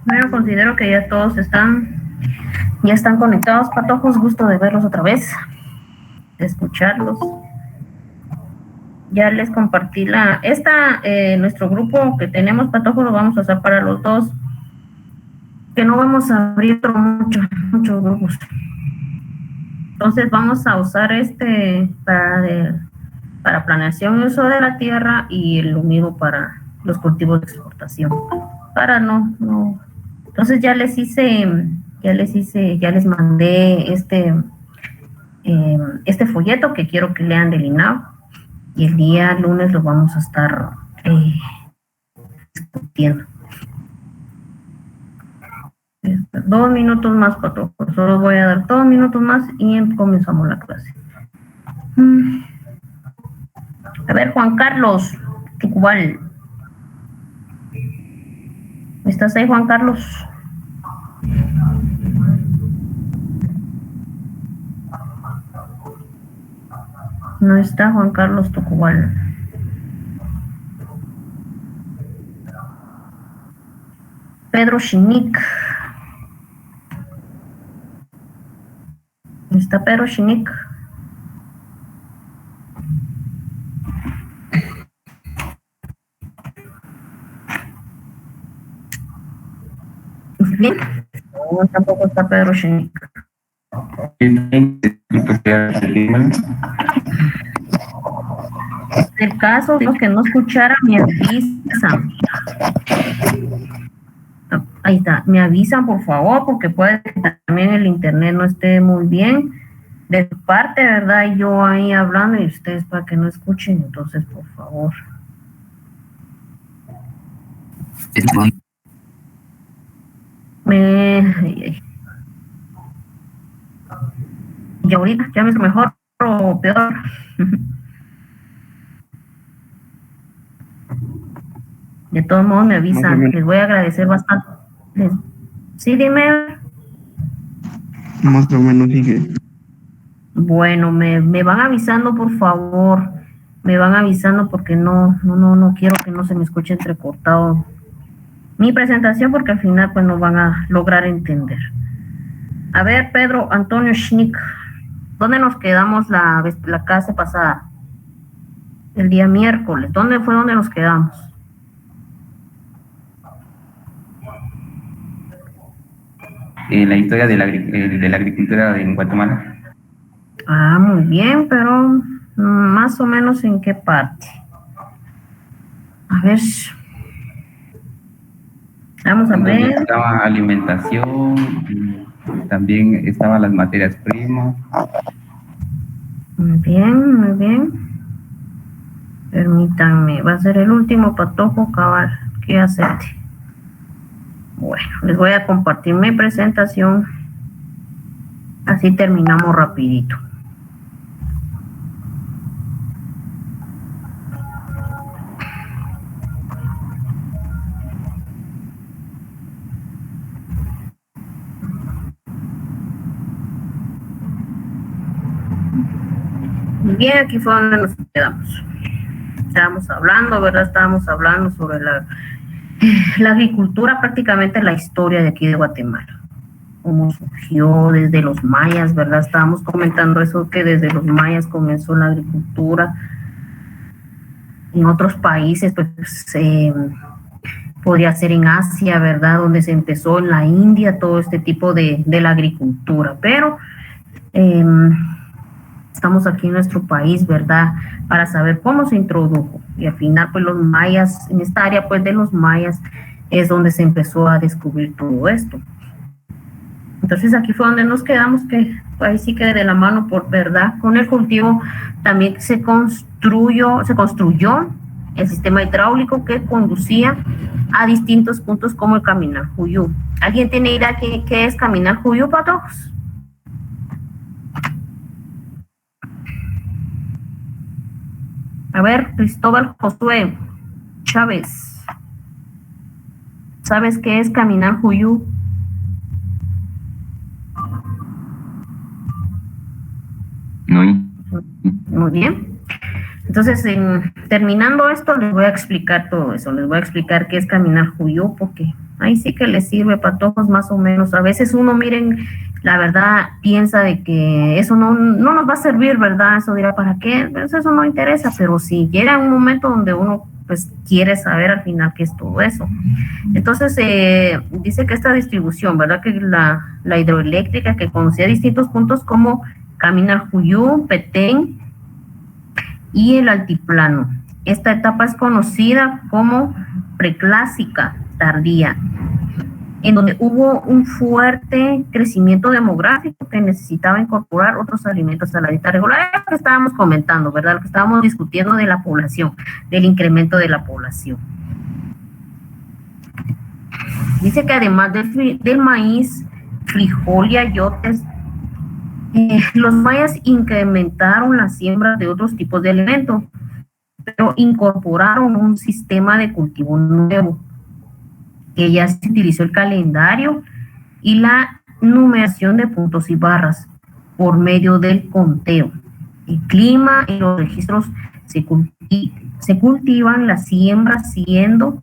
Bueno, considero que ya todos ya están conectados. Patojos, gusto de verlos otra vez, de escucharlos. Ya les compartí nuestro grupo que tenemos, Patojos, lo vamos a usar para los dos, que no vamos a abrir muchos grupos. Entonces vamos a usar para planeación y uso de la tierra, y el humildo para los cultivos de exportación. Para no. Entonces ya les mandé este folleto que quiero que lean del INAO, y el día lunes lo vamos a estar discutiendo. 2 minutos más, Pato. Solo voy a dar 2 minutos más y comenzamos la clase. A ver, Juan Carlos, igual. ¿Estás ahí, Juan Carlos? No está Juan Carlos Tucubal. Pedro Chinic. ¿Está Pedro Chinic? Bien. No, tampoco está Pedro Chinic. En el caso de que no escuchara, me avisan. Ahí está, me avisan por favor, porque puede que también el internet no esté muy bien de su parte, ¿verdad? Y yo ahí hablando y ustedes para que no escuchen, entonces por favor. Ay, ay. Y ahorita ya me es mejor o peor. De todos modos me avisan, les voy a agradecer bastante. Sí, dime. Más o menos sigue. Bueno, me van avisando, por favor. Me van avisando porque no quiero que no se me escuche entrecortado mi presentación, porque al final pues no van a lograr entender. A ver, Pedro Antonio Schnick, ¿dónde nos quedamos la clase pasada? El día miércoles. ¿Dónde fue donde nos quedamos? La historia de la agricultura en Guatemala. Ah, muy bien, pero más o menos en qué parte. A ver. Vamos a ver. Estaba alimentación, también estaban las materias primas. Muy bien, muy bien. Permítanme, va a ser el último patojo cabal que acepte. Bueno, les voy a compartir mi presentación. Así terminamos rapidito. Bien, aquí fue donde nos quedamos. Estábamos hablando, ¿verdad? Estábamos hablando sobre la agricultura, prácticamente la historia de aquí de Guatemala. Cómo surgió desde los mayas, ¿verdad? Estábamos comentando eso, que desde los mayas comenzó la agricultura. En otros países, pues, podría ser en Asia, ¿verdad? Donde se empezó, en la India, todo este tipo de la agricultura. Pero estamos aquí en nuestro país, ¿verdad? Para saber cómo se introdujo. Y al final, pues los mayas, en esta área, pues de los mayas, es donde se empezó a descubrir todo esto. Entonces aquí fue donde nos quedamos, que ahí sí que de la mano, por verdad, con el cultivo también se construyó el sistema hidráulico que conducía a distintos puntos como el Caminar Juyú. ¿Alguien tiene idea qué es Caminar Juyú, patojos? A ver, Cristóbal Josué Chávez, ¿sabes qué es Caminar Juyú? No. Muy bien. Entonces, terminando esto, les voy a explicar todo eso. Les voy a explicar qué es Caminar Juyú, porque ahí sí que les sirve para todos más o menos. A veces uno, miren, la verdad, piensa de que eso no nos va a servir, ¿verdad? Eso dirá, ¿para qué? Pues eso no interesa, pero si llega un momento donde uno pues quiere saber al final qué es todo eso. Entonces, dice que esta distribución, ¿verdad? Que la hidroeléctrica que conocía distintos puntos como Caminar Juyú, Petén y el altiplano. Esta etapa es conocida como preclásica tardía, en donde hubo un fuerte crecimiento demográfico que necesitaba incorporar otros alimentos a la dieta regular. Es lo que estábamos comentando, ¿verdad? Lo que estábamos discutiendo de la población, del incremento de la población. Dice que además del maíz, frijol y ayotes, los mayas incrementaron la siembra de otros tipos de alimentos, pero incorporaron un sistema de cultivo nuevo, que ya se utilizó el calendario y la numeración de puntos y barras por medio del conteo. El clima y los registros se cultivan la siembra siguiendo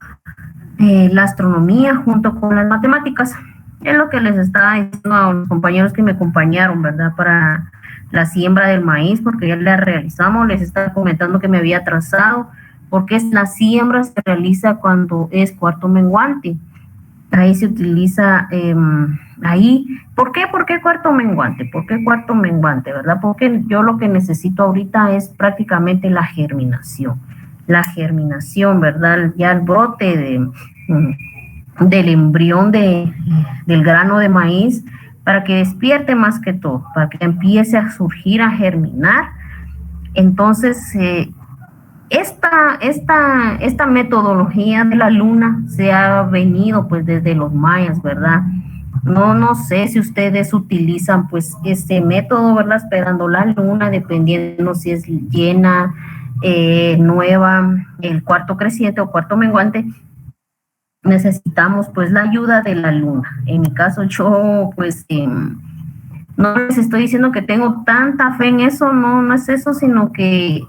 la astronomía junto con las matemáticas. Es lo que les estaba diciendo a los compañeros que me acompañaron, ¿verdad? Para la siembra del maíz, porque ya la realizamos. Les estaba comentando que me había atrasado, porque la siembra se realiza cuando es cuarto menguante. Ahí se utiliza, ahí, ¿por qué? ¿Por qué cuarto menguante? ¿Por qué cuarto menguante, verdad? Porque yo lo que necesito ahorita es prácticamente la germinación. La germinación, ¿verdad? Ya el brote del embrión del grano de maíz, para que despierte más que todo, para que empiece a surgir, a germinar. Entonces, Esta metodología de la luna se ha venido pues desde los mayas, ¿verdad? No sé si ustedes utilizan pues este método, ¿verdad? Esperando la luna, dependiendo si es llena, nueva, el cuarto creciente o cuarto menguante, necesitamos pues la ayuda de la luna. En mi caso yo pues no les estoy diciendo que tengo tanta fe en eso, no es eso, sino que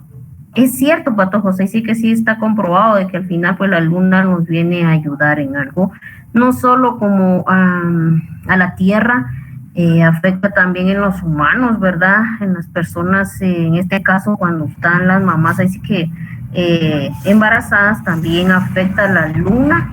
es cierto, Pato José, sí que sí está comprobado de que al final pues la luna nos viene a ayudar en algo, no solo como a la Tierra, afecta también en los humanos, ¿verdad? En las personas, en este caso cuando están las mamás, así que embarazadas, también afecta la luna,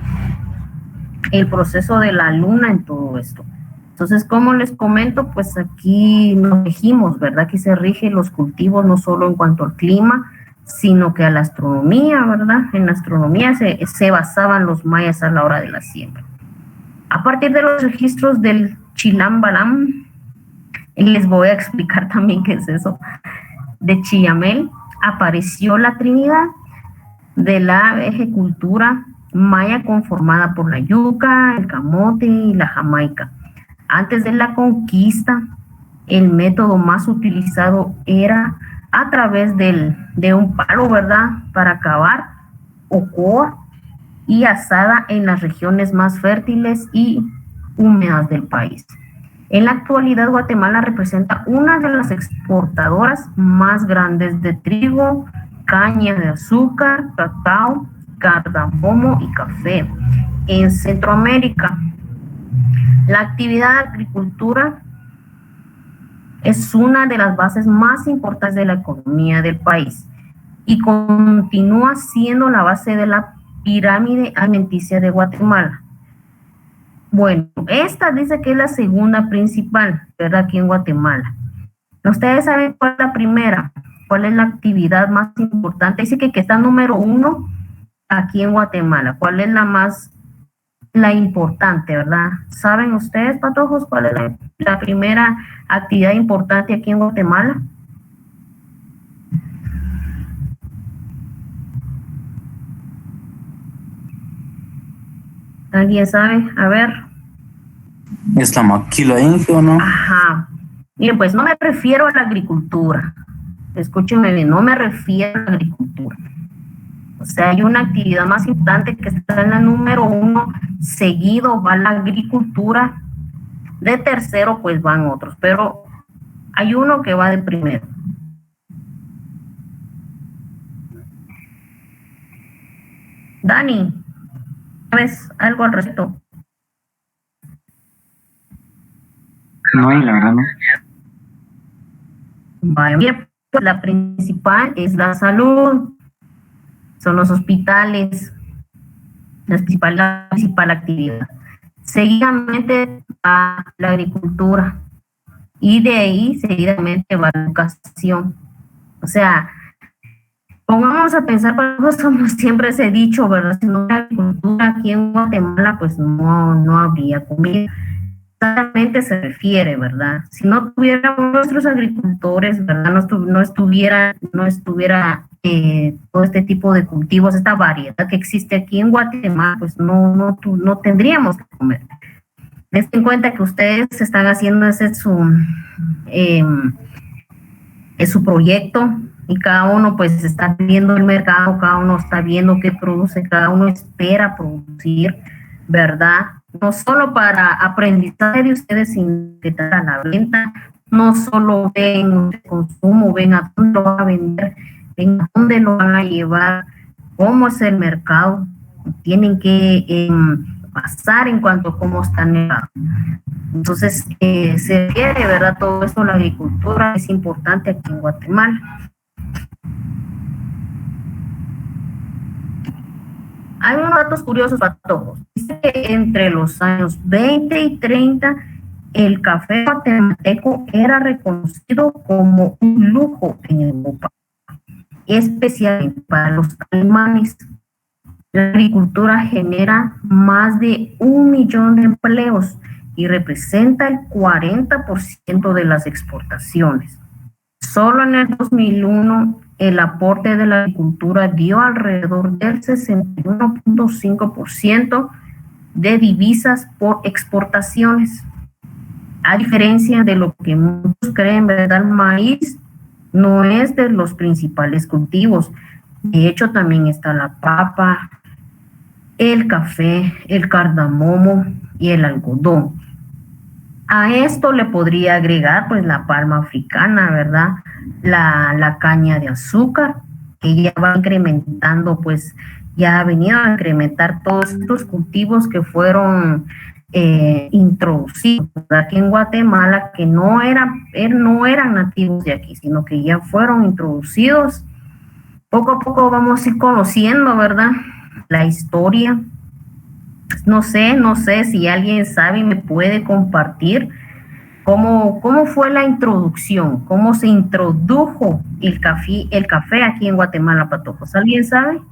el proceso de la luna en todo esto. Entonces, como les comento, pues aquí nos regimos, ¿verdad? Aquí se rigen los cultivos no solo en cuanto al clima, sino que a la astronomía, ¿verdad? En la astronomía se basaban los mayas a la hora de la siembra. A partir de los registros del Chilam Balam, les voy a explicar también qué es eso, de Chillamel, apareció la Trinidad de la vegecultura maya conformada por la yuca, el camote y la jamaica. Antes de la conquista, el método más utilizado era a través de un palo, ¿verdad? Para cavar, ocoa y asada en las regiones más fértiles y húmedas del país. En la actualidad, Guatemala representa una de las exportadoras más grandes de trigo, caña de azúcar, cacao, cardamomo y café en Centroamérica. La actividad de agricultura es una de las bases más importantes de la economía del país y continúa siendo la base de la pirámide alimenticia de Guatemala. Bueno, esta dice que es la segunda principal, ¿verdad? Aquí en Guatemala. ¿Ustedes saben cuál es la primera? ¿Cuál es la actividad más importante? Dice que está número 1 aquí en Guatemala. ¿Cuál es la importante, verdad? ¿Saben ustedes, patojos, cuál es la primera actividad importante aquí en Guatemala? ¿Alguien sabe? A ver. ¿Es la maquila Inge o no? Ajá. Bien, pues no me refiero a la agricultura. Escúchenme bien, no me refiero a la agricultura. O sea, hay una actividad más importante que está en la número 1, seguido va la agricultura, de tercero pues van otros, pero hay uno que va de primero. Dani, ¿sabes algo al respecto? No, la verdad no. Vale, bien, pues la principal es la salud, son los hospitales, la principal actividad. Seguidamente va la agricultura y de ahí seguidamente va la educación. O sea, pongamos a pensar, pues, como siempre se ha dicho, ¿verdad? Si no hay agricultura aquí en Guatemala, pues no habría comida. Exactamente se refiere, ¿verdad? Si no tuviéramos nuestros agricultores, ¿verdad? No estuviera todo este tipo de cultivos, esta variedad que existe aquí en Guatemala, pues no tendríamos que comer. Den en cuenta que ustedes están haciendo ese su proyecto y cada uno pues está viendo el mercado, cada uno está viendo qué produce, cada uno espera producir, ¿verdad? No solo para aprendizaje de ustedes, sino que para la venta, no solo ven el consumo, ven a dónde lo van a vender, ven a dónde lo van a llevar, cómo es el mercado, tienen que pasar en cuanto a cómo están negados. Entonces, se refiere, ¿verdad? Todo esto, la agricultura es importante aquí en Guatemala. Hay unos datos curiosos, patojos. Dice que entre los años 20 y 30, el café guatemalteco era reconocido como un lujo en Europa, especialmente para los alemanes. La agricultura genera más de 1 millón de empleos y representa el 40% de las exportaciones. Solo en el 2001 el aporte de la agricultura dio alrededor del 61.5% de divisas por exportaciones. A diferencia de lo que muchos creen, ¿verdad? El maíz no es de los principales cultivos. De hecho, también está la papa, el café, el cardamomo y el algodón. A esto le podría agregar pues la palma africana, ¿verdad? La caña de azúcar, que ya va incrementando, pues ya ha venido a incrementar todos estos cultivos que fueron introducidos aquí en Guatemala, que no eran nativos de aquí, sino que ya fueron introducidos. Poco a poco vamos a ir conociendo, ¿verdad? La historia. No sé si alguien sabe y me puede compartir cómo fue la introducción, cómo se introdujo el café aquí en Guatemala, Patojos. ¿Alguien sabe?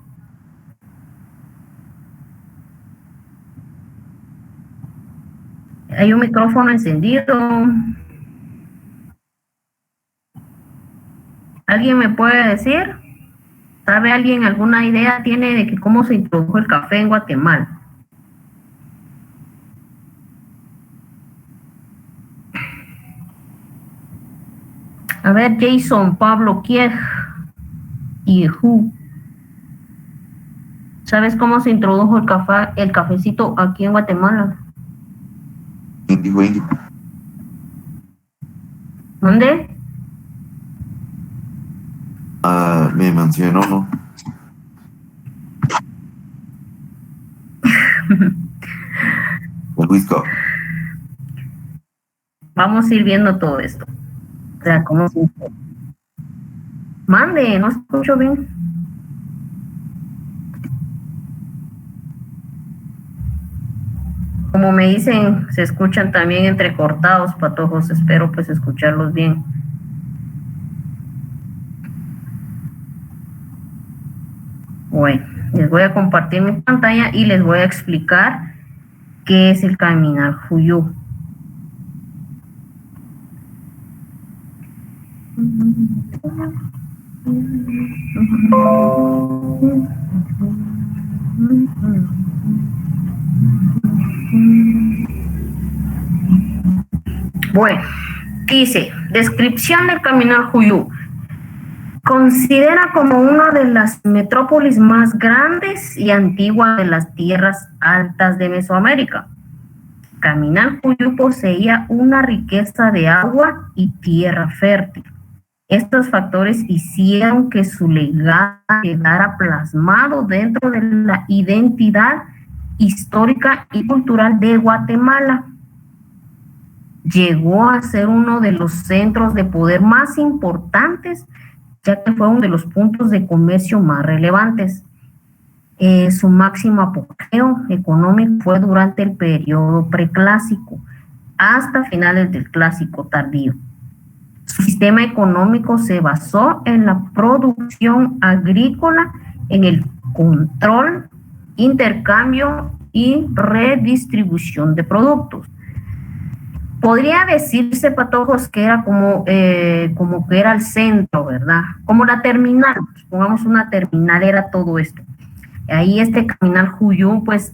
Hay un micrófono encendido. ¿Alguien me puede decir? ¿Sabe alguien alguna idea tiene de que cómo se introdujo el café en Guatemala? A ver, Jason, Pablo, Kiej y Hu. ¿Sabes cómo se introdujo el cafecito aquí en Guatemala? ¿Dónde? Me mencionó, ¿no? El whisky. Vamos a ir viendo todo esto. O sea, cómo se... Mande, no escucho bien. Como me dicen, se escuchan también entrecortados, Patojos. Espero pues escucharlos bien. Bueno, les voy a compartir mi pantalla y les voy a explicar qué es el Caminar Juyú. Bueno, dice, descripción del Caminar Juyú. Considera como una de las metrópolis más grandes y antiguas de las tierras altas de Mesoamérica. Caminar Juyú poseía una riqueza de agua y tierra fértil. Estos factores hicieron que su legado quedara plasmado dentro de la identidad histórica y cultural de Guatemala. Llegó a ser uno de los centros de poder más importantes, ya que fue uno de los puntos de comercio más relevantes. Su máximo apogeo económico fue durante el periodo preclásico, hasta finales del clásico tardío. Su sistema económico se basó en la producción agrícola, en el control, intercambio y redistribución de productos. Podría decirse, Patojos, que era como que era el centro, ¿verdad? Como la terminal, pongamos una terminal, era todo esto. Ahí Caminar Juyú, pues,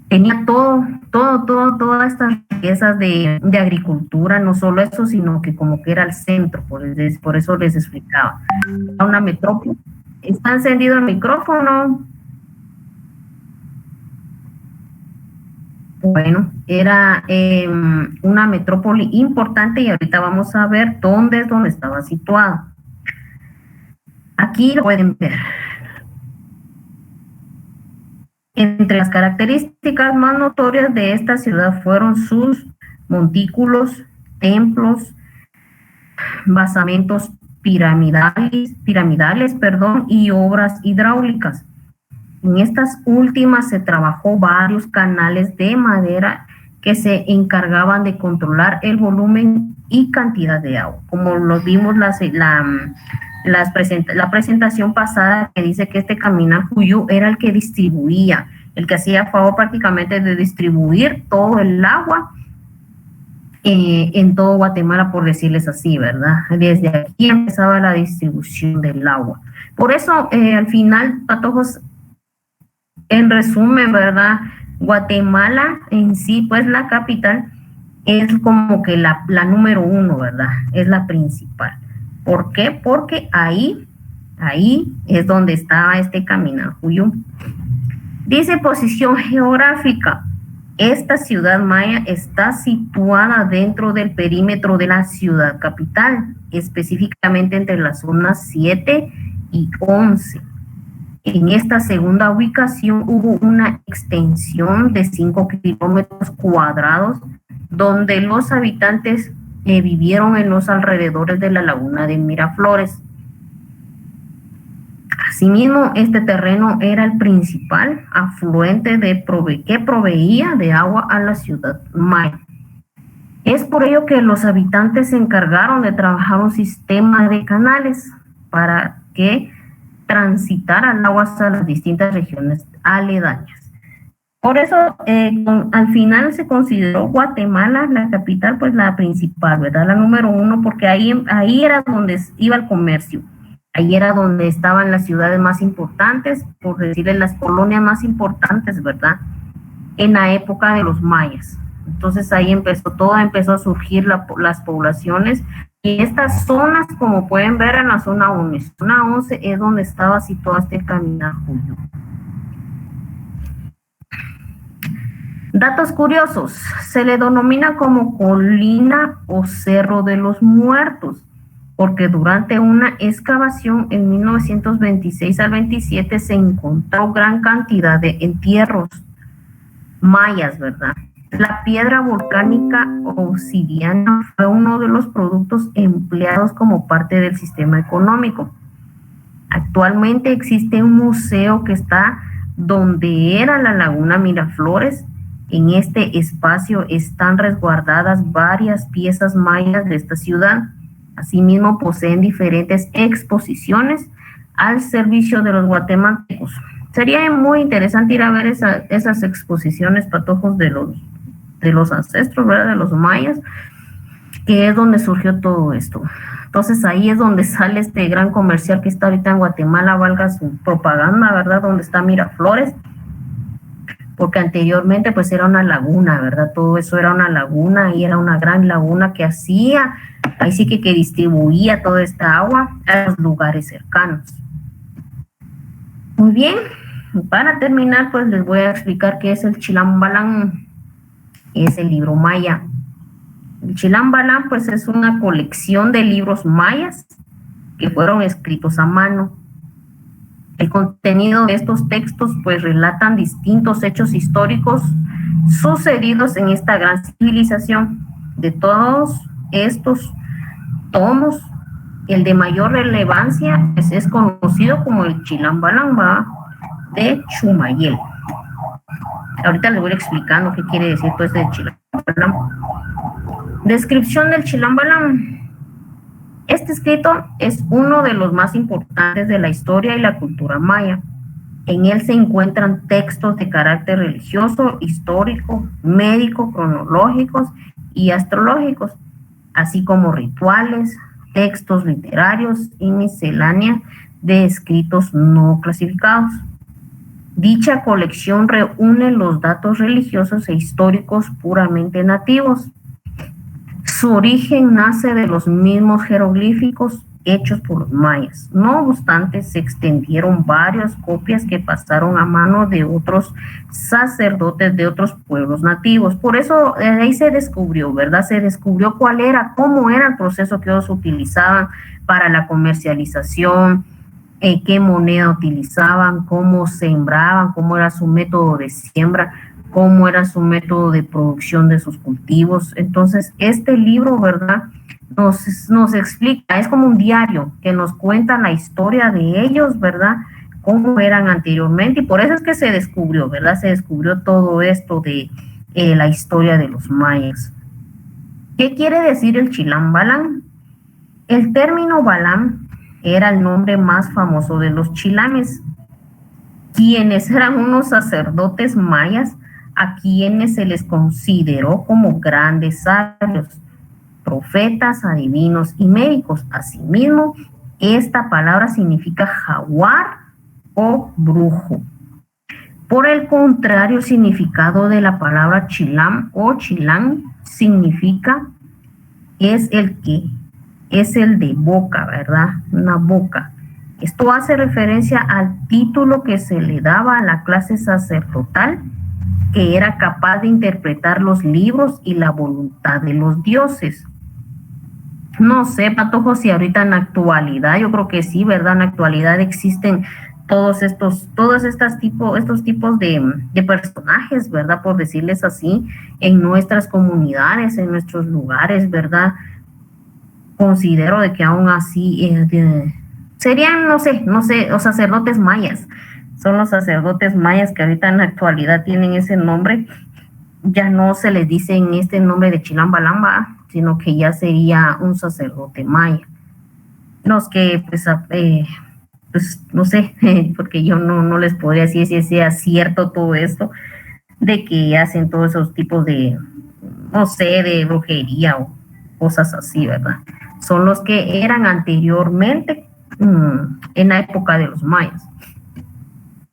tenía todas estas riquezas de agricultura, no solo eso, sino que como que era el centro, por eso les explicaba. Era una metrópoli. ¿Está encendido el micrófono? Bueno, era una metrópoli importante y ahorita vamos a ver dónde estaba situada. Aquí lo pueden ver. Entre las características más notorias de esta ciudad fueron sus montículos, templos, basamentos piramidales, y obras hidráulicas. En estas últimas se trabajó varios canales de madera que se encargaban de controlar el volumen y cantidad de agua. Como lo vimos la presentación pasada, que dice que Caminar Juyú era el que distribuía, el que hacía favor prácticamente de distribuir todo el agua en todo Guatemala, por decirles así, ¿verdad? Desde aquí empezaba la distribución del agua. Por eso, al final, patojos, en resumen, ¿verdad? Guatemala en sí, pues la capital, es como que la número uno, ¿verdad? Es la principal. ¿Por qué? Porque ahí es donde estaba este Caminajuyú. Dice posición geográfica. Esta ciudad maya está situada dentro del perímetro de la ciudad capital, específicamente entre las zonas 7 y 11. En esta segunda ubicación hubo una extensión de 5 kilómetros cuadrados, donde los habitantes vivieron en los alrededores de la laguna de Miraflores. Asimismo, este terreno era el principal afluente que proveía de agua a la ciudad maya. Es por ello que los habitantes se encargaron de trabajar un sistema de canales para que transitara el agua hasta las distintas regiones aledañas. Por eso, al final se consideró Guatemala, la capital, pues la principal, ¿verdad? La número uno, porque ahí era donde iba el comercio. Ahí era donde estaban las ciudades más importantes, por decirle las colonias más importantes, ¿verdad? En la época de los mayas. Entonces ahí empezó a surgir las poblaciones. Y estas zonas, como pueden ver en la zona 11, zona 11 es donde estaba situado este Caminajuyú. Datos curiosos, se le denomina como colina o cerro de los muertos, porque durante una excavación en 1926 al 27 se encontró gran cantidad de entierros mayas, ¿verdad? La piedra volcánica obsidiana fue uno de los productos empleados como parte del sistema económico. Actualmente existe un museo que está donde era la laguna Miraflores. En este espacio están resguardadas varias piezas mayas de esta ciudad. Asimismo, poseen diferentes exposiciones al servicio de los guatemaltecos. Sería muy interesante ir a ver esas exposiciones, patojos, de los ancestros, ¿verdad? De los mayas, que es donde surgió todo esto. Entonces ahí es donde sale este gran comercial que está ahorita en Guatemala, valga su propaganda, ¿verdad? Donde está Miraflores, porque anteriormente pues era una laguna, ¿verdad? Todo eso era una laguna y era una gran laguna que hacía, ahí sí que distribuía toda esta agua a los lugares cercanos. Muy bien, para terminar pues les voy a explicar qué es el Chilambalam, es el libro maya. El Chilambalam pues es una colección de libros mayas que fueron escritos a mano. El contenido de estos textos pues relatan distintos hechos históricos sucedidos en esta gran civilización. De todos estos tomos, el de mayor relevancia pues, es conocido como el Chilambalam de Chumayel. Ahorita les voy explicando qué quiere decir todo este Chilambalam. Descripción del Chilambalam. Este escrito es uno de los más importantes de la historia y la cultura maya. En él se encuentran textos de carácter religioso, histórico, médico, cronológicos y astrológicos, así como rituales, textos literarios y miscelánea de escritos no clasificados. Dicha colección reúne los datos religiosos e históricos puramente nativos. Su origen nace de los mismos jeroglíficos hechos por los mayas. No obstante, se extendieron varias copias que pasaron a manos de otros sacerdotes de otros pueblos nativos. Por eso ahí se descubrió, ¿verdad? Se descubrió cómo era el proceso que ellos utilizaban para la comercialización, qué moneda utilizaban, cómo sembraban, cómo era su método de siembra, cómo era su método de producción de sus cultivos. Entonces, este libro, ¿verdad?, nos explica, es como un diario que nos cuenta la historia de ellos, ¿verdad?, cómo eran anteriormente, y por eso es que se descubrió, ¿verdad?, se descubrió todo esto de la historia de los mayas. ¿Qué quiere decir el Chilambalam? El término Balam era el nombre más famoso de los chilames, quienes eran unos sacerdotes mayas a quienes se les consideró como grandes sabios, profetas, adivinos y médicos. Asimismo, esta palabra significa jaguar o brujo. Por el contrario, el significado de la palabra chilam o chilán significa es el de boca, ¿verdad? Una boca. Esto hace referencia al título que se le daba a la clase sacerdotal, que era capaz de interpretar los libros y la voluntad de los dioses. No sé, Patojo, si ahorita en la actualidad, yo creo que sí, ¿verdad? En la actualidad existen estos tipos de personajes, ¿verdad? Por decirles así, en nuestras comunidades, en nuestros lugares, ¿verdad? Considero de que aún así serían, no sé, los sacerdotes mayas. Son los sacerdotes mayas que ahorita en la actualidad tienen ese nombre. Ya no se les dice en este nombre de Chilambalamba, sino que ya sería un sacerdote maya. Los que, pues no sé, porque yo no les podría decir si sea cierto todo esto, de que hacen todos esos tipos de, no sé, de brujería o cosas así, ¿verdad? Son los que eran anteriormente en la época de los mayas.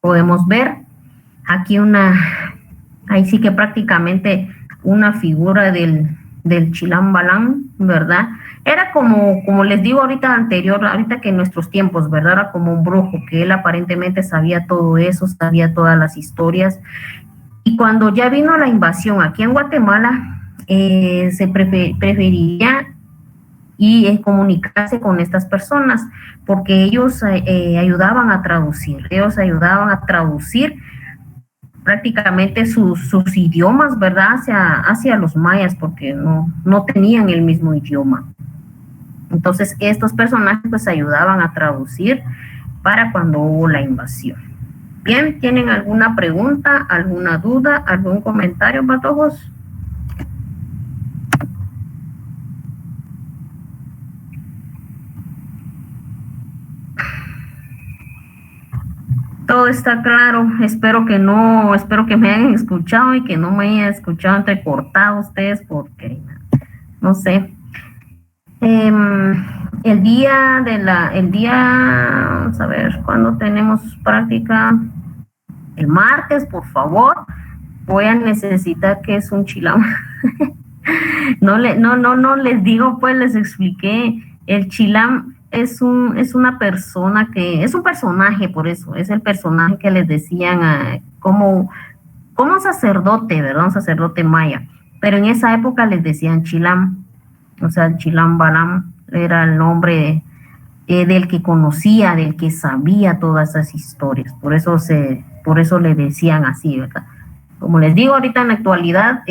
Podemos ver aquí ahí sí que prácticamente una figura del Chilambalán, ¿verdad? Era como les digo ahorita que en nuestros tiempos, ¿verdad? Era como un brujo, que él aparentemente sabía todo eso, sabía todas las historias. Y cuando ya vino la invasión aquí en Guatemala, se preferiría y comunicarse con estas personas, porque ellos ayudaban a traducir prácticamente sus idiomas, ¿verdad? Hacia los mayas, porque no tenían el mismo idioma. Entonces, estos personajes pues ayudaban a traducir para cuando hubo la invasión. Bien, ¿tienen alguna pregunta, alguna duda, algún comentario, patojos? Todo está claro. Espero que me hayan escuchado y que no me hayan escuchado entrecortado ustedes, porque no sé. El día, vamos a ver, ¿cuándo tenemos práctica? El martes, por favor. Voy a necesitar que es un chilam. No les digo, pues les expliqué. El chilam es una persona es un personaje, por eso, es el personaje que les decían como un sacerdote, ¿verdad? Un sacerdote maya. Pero en esa época les decían chilam. O sea, el Chilambalam era el nombre del que conocía, del que sabía todas esas historias. Por eso le decían así, ¿verdad? Como les digo, ahorita en la actualidad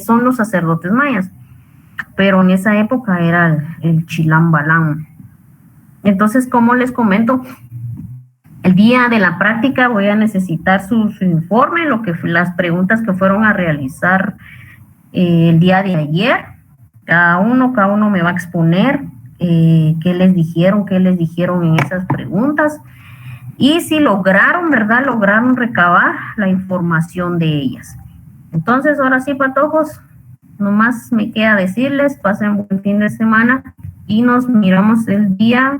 son los sacerdotes mayas, pero en esa época era el Chilambalam. Entonces, como les comento, el día de la práctica voy a necesitar su informe, las preguntas que fueron a realizar el día de ayer. Cada uno me va a exponer qué les dijeron en esas preguntas y si lograron, ¿verdad? Lograron recabar la información de ellas. Entonces, ahora sí, patojos, nomás me queda decirles, pasen buen fin de semana y nos miramos el día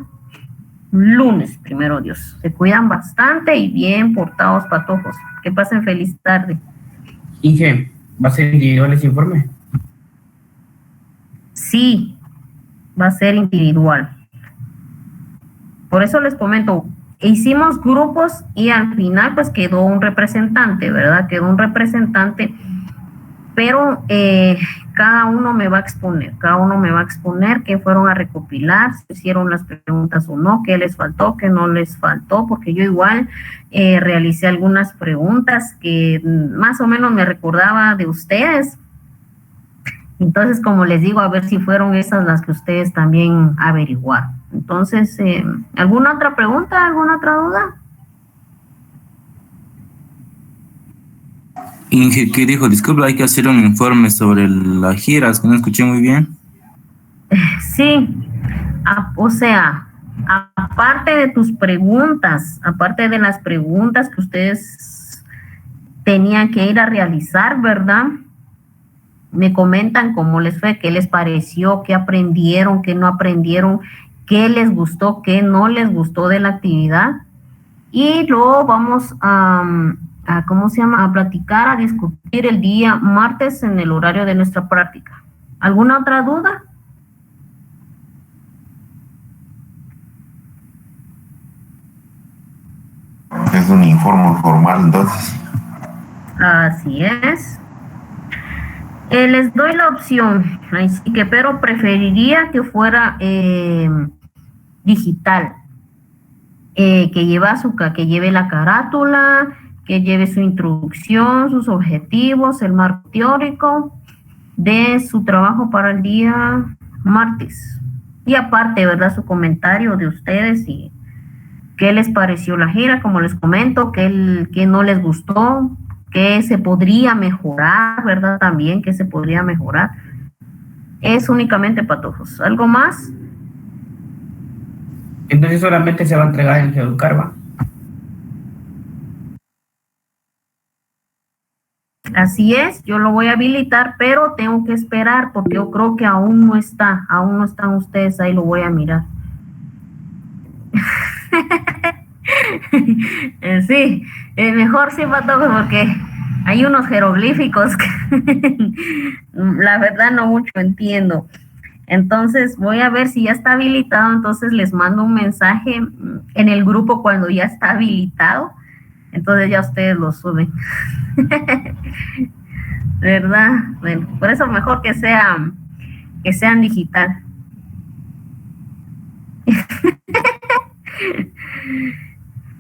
lunes, primero Dios. Se cuidan bastante y bien portados, patojos. Que pasen feliz tarde. Inge, ¿va a ser individual ese informe? Sí, va a ser individual. Por eso les comento, hicimos grupos y al final pues quedó un representante, ¿verdad? Quedó un representante, pero cada uno me va a exponer qué fueron a recopilar, si hicieron las preguntas o no, qué les faltó, qué no les faltó, porque yo igual realicé algunas preguntas que más o menos me recordaba de ustedes. Entonces, como les digo, a ver si fueron esas las que ustedes también averiguaron. Entonces, ¿alguna otra pregunta, alguna otra duda? Inge, ¿qué dijo? Disculpa, hay que hacer un informe sobre las giras, que no escuché muy bien. Sí, o sea, aparte de tus preguntas, aparte de las preguntas que ustedes tenían que ir a realizar, ¿verdad? Me comentan cómo les fue, qué les pareció, qué aprendieron, qué no aprendieron, qué les gustó, qué no les gustó de la actividad. Y luego vamos ¿cómo se llama? A platicar, a discutir el día martes en el horario de nuestra práctica. ¿Alguna otra duda? Es un informe formal, entonces. Así es. Les doy la opción, así que, pero preferiría que fuera digital, que lleve la carátula, que lleve su introducción, sus objetivos, el marco teórico de su trabajo para el día martes. Y aparte, ¿verdad? Su comentario de ustedes y qué les pareció la gira, como les comento, qué no les gustó, qué se podría mejorar, ¿verdad? También qué se podría mejorar. Es únicamente patojos. ¿Algo más? Entonces solamente se va a entregar en Geoducar, ¿va? Así es, yo lo voy a habilitar, pero tengo que esperar porque yo creo que aún no están ustedes ahí, lo voy a mirar. Sí, mejor sí, patojos, porque hay unos jeroglíficos que la verdad no mucho entiendo. Entonces voy a ver si ya está habilitado, entonces les mando un mensaje en el grupo cuando ya está habilitado, entonces ya ustedes lo suben. ¿Verdad? Bueno, por eso mejor que sean digital.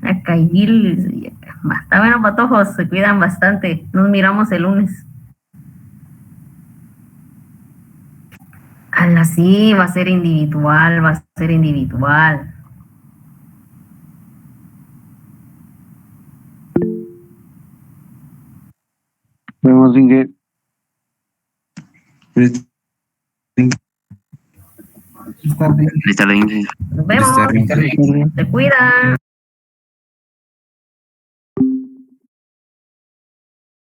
Acá y Bill, está bueno, patojos, se cuidan bastante. Nos miramos el lunes. Sí, va a ser individual, Vemos, Inge. Nos vemos, se cuidan.